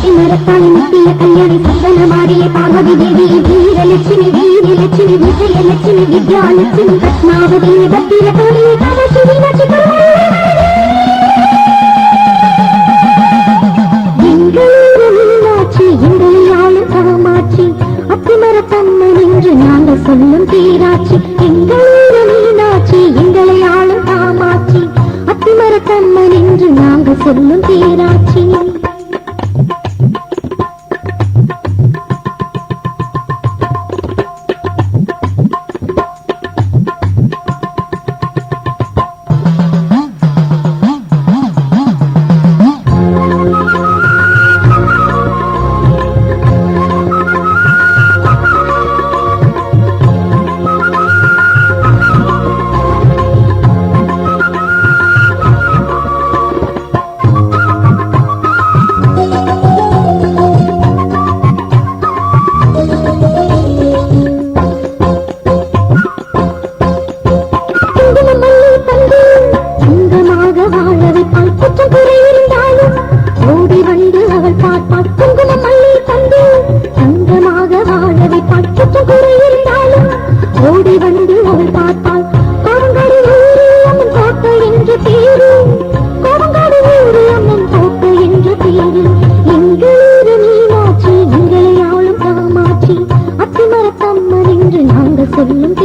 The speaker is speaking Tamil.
மரத்தாளி முத்திய கல்யாணி சந்தனமாடிய பார்வதி தேவி வீரலட்சுமி வீரலட்சுமி விஜயலட்சுமி வித்யாலட்சுமி பத்மாவதி பத்திரகாளி காமாட்சி மீனாட்சி மீனாட்சி எங்களை ஆளும் காமாட்சி அத்திமரத்தம்மன் என்று நாங்கள் சொல்லும் தீராட்சி எங்களூர் மீனாட்சி எங்களை ஆளும் காமாட்சி அத்திமரத்தம்மன் என்று நாங்கள் சொல்லும் தீராட்சி சொல்லும்